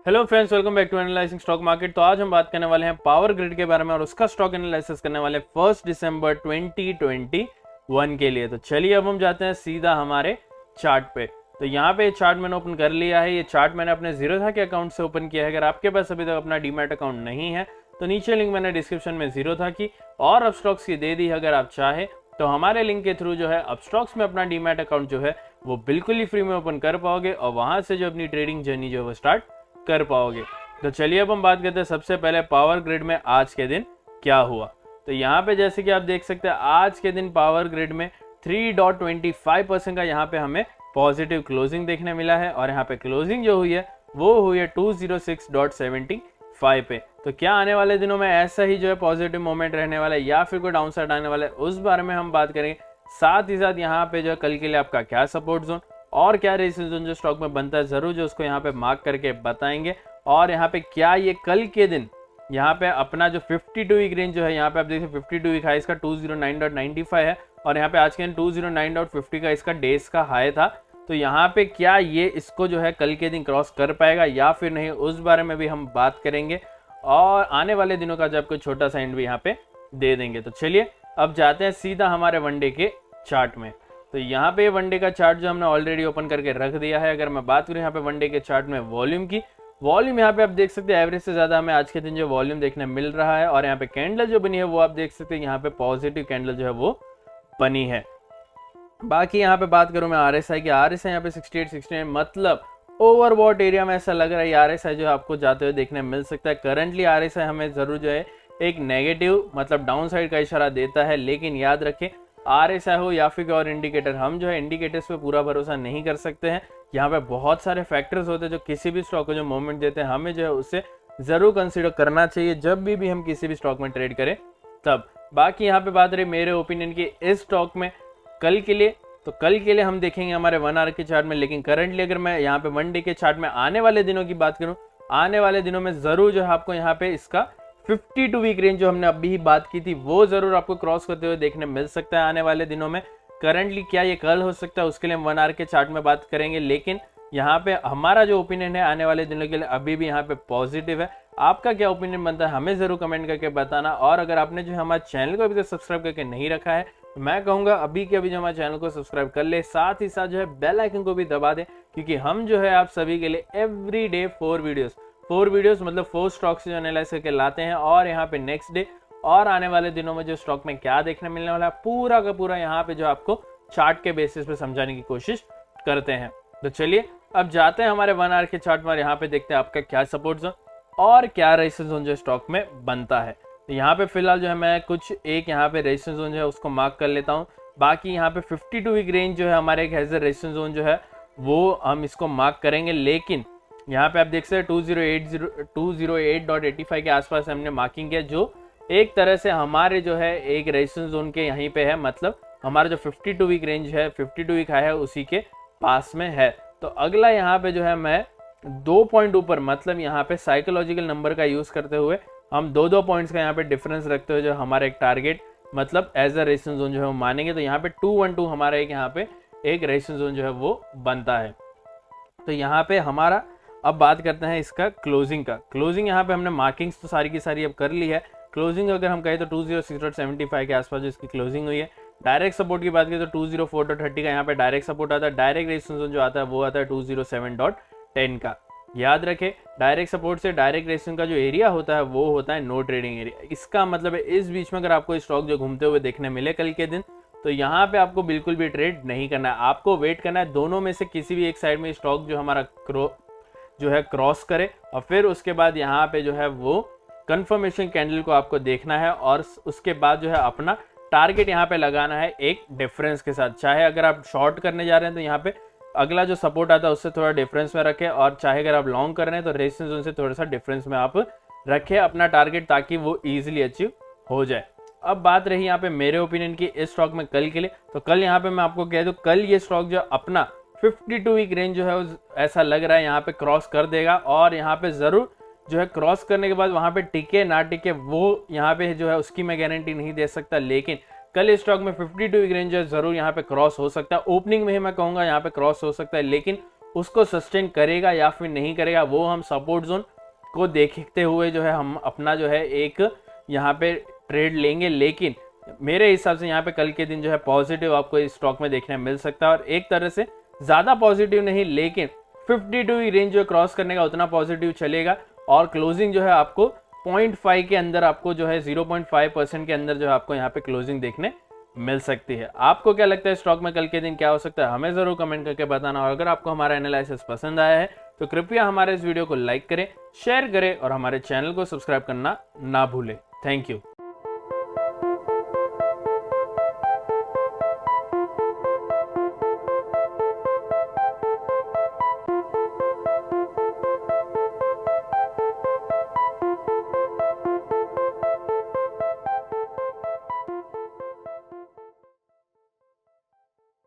Hello friends, welcome back to analysing stock market. तो आज हम बात करने वाले हैं पावर ग्रिड के बारे में और उसका स्टॉक एनालिसिस करने वाले 1 दिसंबर 2021 के लिए। तो चलिए अब हम जाते हैं सीधा हमारे चार्ट पे। तो यहाँ पे चार्ट मैंने ओपन कर लिया है। ये चार्ट मैंने अपने जीरो था के अकाउंट से ओपन किया है। अगर आपके पास अभी तक अपना डीमैट अकाउंट नहीं है तो नीचे लिंक मैंने डिस्क्रिप्शन में जीरो था की और अब स्टॉक्स की दे दी। अगर आप चाहे तो हमारे लिंक के थ्रू जो है अब स्टॉक्स में अपना डीमैट अकाउंट जो है वो बिल्कुल ही फ्री में ओपन कर पाओगे और वहां से जो अपनी ट्रेडिंग जर्नी जो है वो स्टार्ट कर पाओगे। तो चलिए अब हम बात करते हैं सबसे पहले पावर ग्रिड में आज के दिन क्या हुआ। तो यहाँ पे जैसे कि आप देख सकते हैं आज के दिन पावर ग्रिड में 3.25% का यहाँ पे हमें पॉजिटिव क्लोजिंग देखने मिला है और यहाँ पे क्लोजिंग जो हुई है वो हुई है 206.75 पे। तो क्या आने वाले दिनों में ऐसा ही जो है पॉजिटिव मोमेंट रहने वाला है या फिर कोई डाउन साइड आने वाला है, उस बारे में हम बात करेंगे। साथ ही साथ यहाँ पे जो है कल के लिए आपका क्या सपोर्ट जोन और क्या रेजिस्टेंस जोन जो स्टॉक में बनता है जरूर जो उसको यहाँ पे मार्क करके बताएंगे। और यहाँ पे क्या ये कल के दिन यहाँ पे अपना जो 52 वीक रेंज जो है यहाँ पे आप देखिए 52 वीक हाई इसका 209.95 है और यहाँ पे आज के दिन 209.50 का इसका डेज का हाई था। तो यहाँ पे क्या ये इसको जो है कल के दिन क्रॉस कर पाएगा या फिर नहीं, उस बारे में भी हम बात करेंगे और आने वाले दिनों का जब कोई छोटा सा एंड भी यहाँ पे दे देंगे। तो चलिए अब जाते हैं सीधा हमारे वनडे के चार्ट में। तो यहाँ पे वनडे का चार्ट जो हमने ऑलरेडी ओपन करके रख दिया है। अगर मैं बात करूँ यहाँ पे वनडे के चार्ट में वॉल्यूम की, वॉल्यूम यहाँ पे आप देख सकते हैं एवरेज से ज्यादा हमें आज के दिन जो वॉल्यूम देखने मिल रहा है और यहाँ पे कैंडल जो बनी है वो आप देख सकते हैं यहाँ पे पॉजिटिव कैंडल जो है वो बनी है। बाकी यहाँ पे बात करूँ मैं आरएसआई की, आरएसआई यहाँ पे 68-69 मतलब ओवरबॉट एरिया में ऐसा लग रहा है आरएसआई जो आपको जाते हुए देखने मिल सकता है। करंटली आरएसआई हमें जरूर जो है एक नेगेटिव मतलब डाउन साइड का इशारा देता है, लेकिन याद रखें आरएसआई हो या फिर और इंडिकेटर, हम जो है इंडिकेटर्स पे पूरा भरोसा नहीं कर सकते हैं। यहाँ पे बहुत सारे फैक्टर्स होते हैं जो किसी भी स्टॉक को जो मूवमेंट देते हैं, हमें जो है उससे जरूर कंसीडर करना चाहिए जब भी हम किसी भी स्टॉक में ट्रेड करें तब। बाकी यहाँ पे बात रही मेरे ओपिनियन की इस स्टॉक में कल के लिए, तो कल के लिए हम देखेंगे हमारे 1 आवर के चार्ट में। लेकिन करंटली अगर मैं यहाँ पे 1 डे के चार्ट में आने वाले दिनों की बात करूँ, आने वाले दिनों में जरूर जो है आपको यहाँ पे इसका 52 वीक रेंज जो हमने अभी ही बात की थी वो जरूर आपको क्रॉस करते हुए देखने मिल सकता है आने वाले दिनों में। करंटली क्या ये कल हो सकता है उसके लिए हम 1 आवर के चार्ट में बात करेंगे, लेकिन यहाँ पे हमारा जो ओपिनियन है आने वाले दिनों के लिए अभी भी यहाँ पे पॉजिटिव है। आपका क्या ओपिनियन बनता है हमें जरूर कमेंट करके बताना। और अगर आपने जो हमारे चैनल को अभी तक सब्सक्राइब करके नहीं रखा है तो मैं कहूँगा अभी के अभी जो हमारे चैनल को सब्सक्राइब कर ले, साथ ही साथ जो है बेल आइकन को भी दबा दे, क्योंकि हम जो है आप सभी के लिए एवरी डे 4 वीडियोस मतलब 4 स्टॉक्स जो एनालाइज करके लाते हैं। और यहाँ पे नेक्स्ट डे और आने वाले दिनों में जो स्टॉक में क्या देखने मिलने वाला है पूरा का पूरा यहाँ पे जो आपको चार्ट के बेसिस पे समझाने की कोशिश करते हैं। तो चलिए अब जाते हैं हमारे 1 आवर के चार्ट में, यहाँ पे देखते हैं आपका क्या सपोर्ट जोन और क्या रेजिस्टेंस जोन जो स्टॉक में बनता है। तो यहाँ पे फिलहाल जो है मैं कुछ एक यहाँ पे रेजिस्टेंस जोन जो है उसको मार्क कर लेता हूँ। बाकी यहाँ पे 52 वीक रेंज जो है हमारे एक हैजर रेजिस्टेंस जोन जो है वो हम इसको मार्क करेंगे। लेकिन यहाँ पे आप देख सकते हैं 208.85 के आसपास हमने मार्किंग किया, जो एक तरह से हमारे जो है एक रेजिस्टेंस जोन के यहीं पे है, मतलब हमारा जो 52 वीक रेंज है 52 वीक हाई है उसी के पास में है। तो अगला यहाँ पे जो है मैं 2 पॉइंट ऊपर मतलब यहाँ पे साइकोलॉजिकल नंबर का यूज करते हुए हम 2 पॉइंट्स का यहाँ पे डिफरेंस रखते हुए जो हमारा एक टारगेट मतलब एज अ रेजिस्टेंस जोन जो है वो मानेंगे। तो यहाँ पे 212 हमारा एक यहाँ पे एक रेजिस्टेंस जोन जो है वो बनता है। तो यहाँ पे हमारा अब बात करते हैं इसका क्लोजिंग का। क्लोजिंग यहाँ पे हमने मार्किंग्स तो सारी की सारी अब कर ली है। क्लोजिंग अगर हम कहें तो 206.75 के आसपास जो इसकी क्लोजिंग हुई है। डायरेक्ट सपोर्ट की बात करें तो 204.30 का यहाँ पे डायरेक्ट सपोर्ट आता है। डायरेक्ट रेजिस्टेंस जोन जो आता है वो आता है 207.10 का। याद रखें डायरेक्ट सपोर्ट से डायरेक्ट रेजिस्टेंस का जो एरिया होता है वो होता है नो ट्रेडिंग एरिया। इसका मतलब है इस बीच में अगर आपको स्टॉक जो घूमते हुए देखने मिले कल के दिन तो यहाँ पे आपको बिल्कुल भी ट्रेड नहीं करना है, आपको वेट करना है दोनों में से किसी भी एक साइड में स्टॉक जो हमारा जो है क्रॉस करे और फिर उसके बाद यहाँ पे जो है वो कंफर्मेशन कैंडल को आपको देखना है और उसके बाद जो है अपना टारगेट यहाँ पे लगाना है एक डिफरेंस के साथ। चाहे अगर आप शॉर्ट करने जा रहे हैं तो यहाँ पे अगला जो सपोर्ट आता है उससे थोड़ा डिफरेंस में रखें, और चाहे अगर आप लॉन्ग कर रहे हैं तो रेजिस्टेंस जोन से थोड़ा सा डिफरेंस में आप रखें अपना टारगेट ताकि वो इजीली अचीव हो जाए। अब बात रही यहाँ पे मेरे ओपिनियन की इस स्टॉक में कल के लिए, तो कल यहाँ पे मैं आपको कह दूं कल ये स्टॉक जो अपना 52 वीक रेंज जो है ऐसा लग रहा है यहाँ पे क्रॉस कर देगा और यहाँ पे जरूर जो है क्रॉस करने के बाद वहां पे टिके ना टिके वो यहाँ पे जो है उसकी मैं गारंटी नहीं दे सकता, लेकिन कल स्टॉक में 52 वीक रेंज जरूर यहाँ पे क्रॉस हो सकता है। ओपनिंग में ही मैं कहूंगा यहाँ पे क्रॉस हो सकता है, लेकिन उसको सस्टेन करेगा या फिर नहीं करेगा, वो हम सपोर्ट जोन को देखते हुए जो है हम अपना जो है एक यहाँ पे ट्रेड लेंगे। लेकिन मेरे हिसाब से यहाँ पे कल के दिन जो है पॉजिटिव आपको इस स्टॉक में देखने मिल सकता है, और एक तरह से ज़्यादा पॉजिटिव नहीं, लेकिन 52 रेंज जो क्रॉस करने का उतना पॉजिटिव चलेगा, और क्लोजिंग जो है आपको 0.5 के अंदर, आपको जो है 0.5% के अंदर जो है आपको यहाँ पे क्लोजिंग देखने मिल सकती है। आपको क्या लगता है स्टॉक में कल के दिन क्या हो सकता है, हमें जरूर कमेंट करके बताना। और अगर आपको हमारा एनालिसिस पसंद आया है तो कृपया हमारे इस वीडियो को लाइक करें, शेयर करें और हमारे चैनल को सब्सक्राइब करना ना भूलें। Thank you.